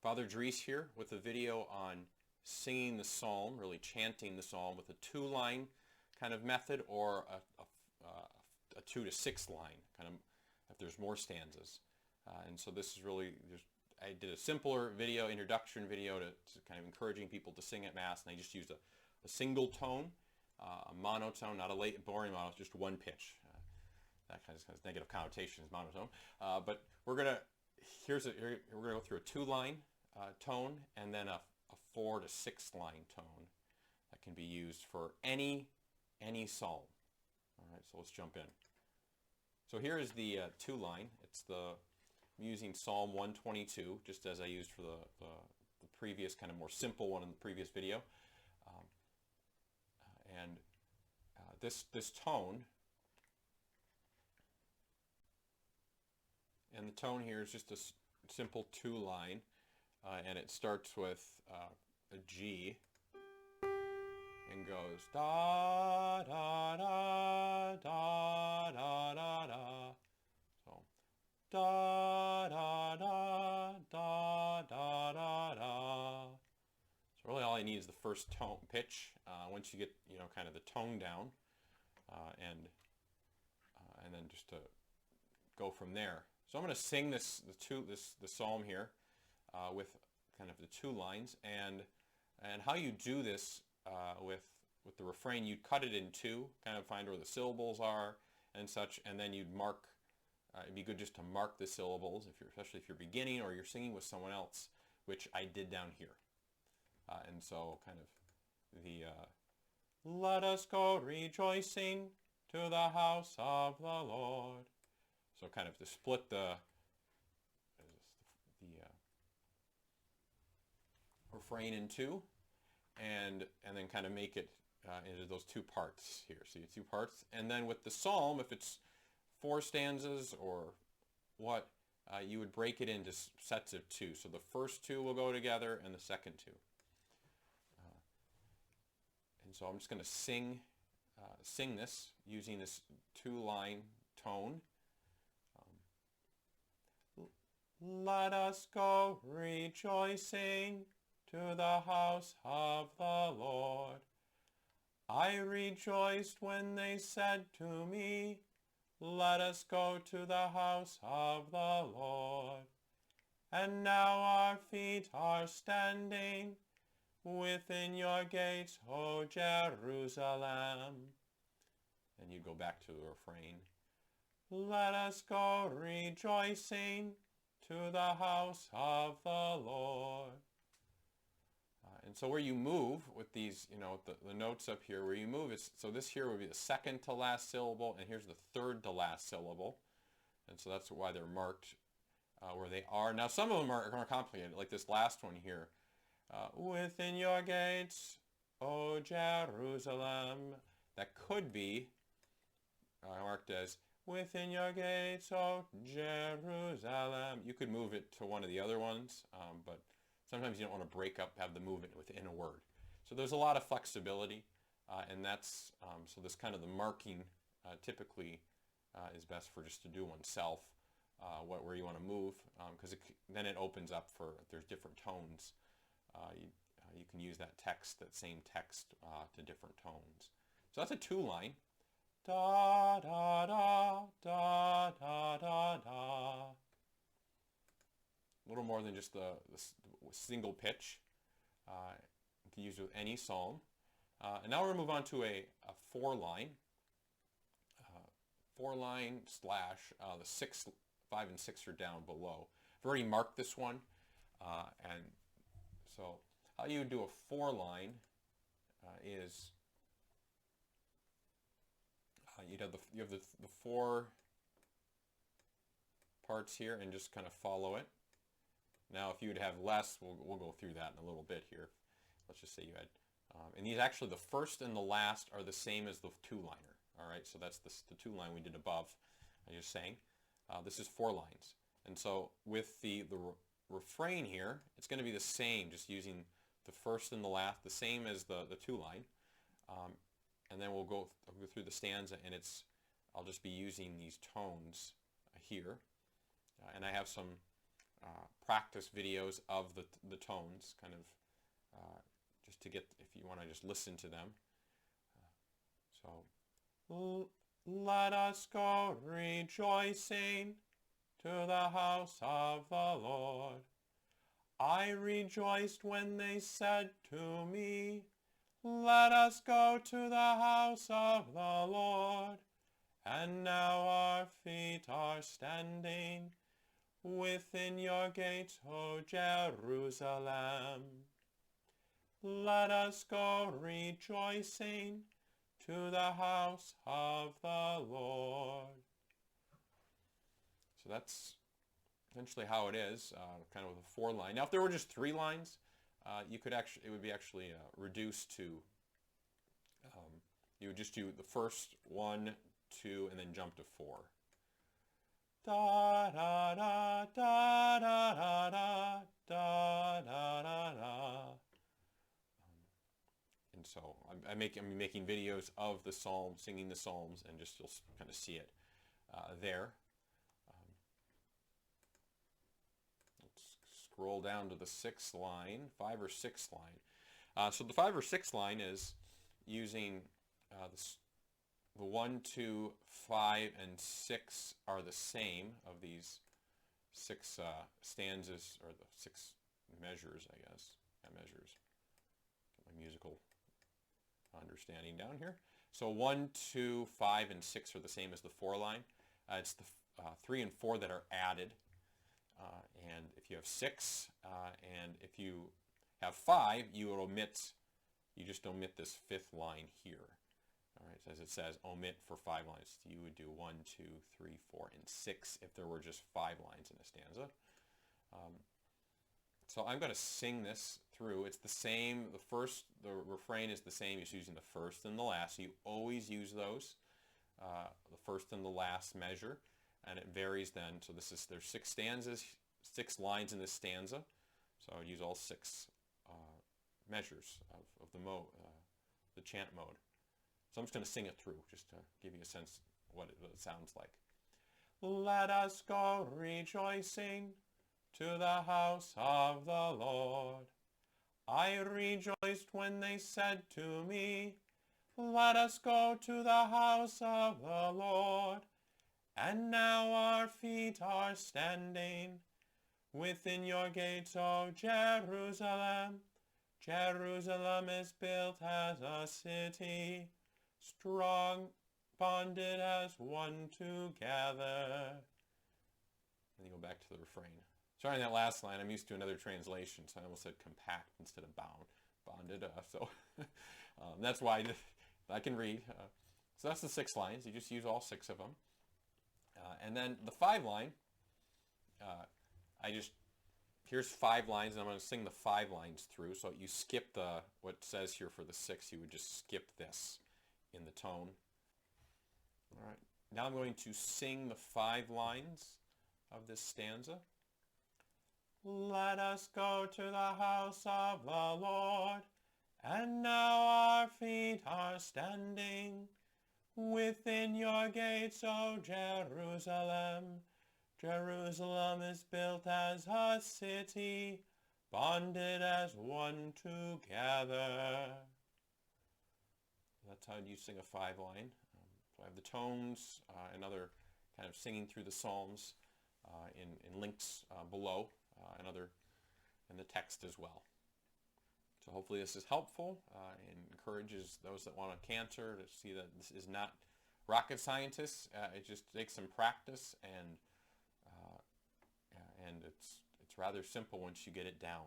Father Dries here with a video on singing the psalm, really chanting the psalm with a two-line kind of method or a 2 to 6 line, kind of if there's more stanzas. And so this is really, I did a simpler video, introduction video to kind of encouraging people to sing at Mass, and I just used a single tone, a monotone, not a late boring monotone, just one pitch. That kind of negative connotation is monotone. But we're gonna go through a 2-line tone and then a 4 to 6 line tone that can be used for any psalm. All right, so let's jump in. So here is the 2-line. I'm using Psalm 122, just as I used for the previous kind of more simple one in the previous video. This tone, and the tone here is just a simple 2-line, and it starts with a G and goes da da da da da da da. So da da da da da da da. So really all I need is the first tone pitch. Once you get kind of the tone down, and then just to go from there. So I'm going to sing the psalm here with kind of the 2 lines, and how you do this with the refrain, you cut it in 2, kind of find where the syllables are and such, and then you'd mark. It'd be good just to mark the syllables, especially if you're beginning or you're singing with someone else, which I did down here. And so kind of the let us go rejoicing to the house of the Lord. So kind of to split the refrain in 2, and then kind of make it into those 2 parts here. So you have 2 parts, and then with the psalm, if it's 4 stanzas or what, you would break it into sets of 2. So the first 2 will go together, and the second 2. And so I'm just going to sing this using this 2-line tone. Let us go rejoicing to the house of the Lord. I rejoiced when they said to me, let us go to the house of the Lord. And now our feet are standing within your gates, O Jerusalem. And you go back to the refrain. Let us go rejoicing to the house of the Lord. And so where you move with these, the notes up here, where you move is, so this here would be the second to last syllable, and here's the third to last syllable. And so that's why they're marked where they are. Now some of them are more complicated, like this last one here. Within your gates, O Jerusalem. That could be marked as within your gates, O Jerusalem. You could move it to one of the other ones, but sometimes you don't want to have the movement within a word. So there's a lot of flexibility, and that's, so this kind of the marking typically is best for just to do oneself, where you want to move, because then it opens up for, if there's different tones, you can use that same text to different tones. So that's a 2-line. Da da da da da da da. A little more than just the single pitch. You can use it with any psalm. And now we're going to move on to a 4-line. 4-line slash the 6, 5, and 6 are down below. I've already marked this one, and so how you do a 4-line is you have the 4 parts here, and just kind of follow it. Now if you would have less, we'll go through that in a little bit here. Let's just say you had, and these actually, the first and the last are the same as the 2-liner. All right, so that's the 2-line we did above. I just saying, this is 4 lines, and so with the refrain here, it's going to be the same, just using the first and the last, the same as the 2-line, and then I'll go through the stanza, and I'll just be using these tones here, and I have some practice videos of the tones, kind of just to get, if you want to just listen to them. Let us go rejoicing to the house of the Lord. I rejoiced when they said to me, let us go to the house of the Lord. And now our feet are standing within your gates, O Jerusalem. Let us go rejoicing to the house of the Lord. So that's essentially how it is, kind of with a 4-line. Now, if there were just 3 lines, it would be actually reduced to, you would just do the first 1, 2, and then jump to 4. Da da da da da da da da da da. And so I'm making videos of the Psalms, singing the Psalms, and just you'll kind of see it there. Let's scroll down to the 6th line, 5 or 6th line. So the 5 or 6th line is using the 1, 2, 5, and 6 are the same of these 6 stanzas, or the 6 measures, I guess. Yeah, measures. Get my musical understanding down here. So 1, 2, 5, and 6 are the same as the 4 line. It's the 3 and 4 that are added. And if you have 6, and if you have 5, you just omit this 5th line here. All right, as it says, omit for 5 lines. You would do 1, 2, 3, 4, and 6 if there were just 5 lines in a stanza. So I'm going to sing this through. It's the same. The refrain is the same. It's using the first and the last. So you always use those, the first and the last measure, and it varies then. So there's 6 stanzas, 6 lines in this stanza. So I would use all 6 measures of the chant mode. So I'm just going to sing it through, just to give you a sense of what it sounds like. Let us go rejoicing to the house of the Lord. I rejoiced when they said to me, let us go to the house of the Lord. And now our feet are standing within your gates, O Jerusalem. Jerusalem is built as a city, strong, bonded as one together. And you go back to the refrain. Sorry, in that last line, I'm used to another translation, so I almost said compact instead of bonded. That's why I can read. So that's the 6 lines. You just use all 6 of them. And then the 5 line, here's 5 lines, and I'm going to sing the 5 lines through. So you skip what says here for the 6, you would just skip this in the tone. All right. Now I'm going to sing the 5 lines of this stanza. Let us go to the house of the Lord, and now our feet are standing within your gates, O Jerusalem. Jerusalem is built as a city, bonded as one together. That's how you sing a 5 line. So I have the tones and other kind of singing through the Psalms in links below and the text as well. So hopefully this is helpful and encourages those that want to cantor to see that this is not rocket scientists. It just takes some practice, and it's rather simple once you get it down.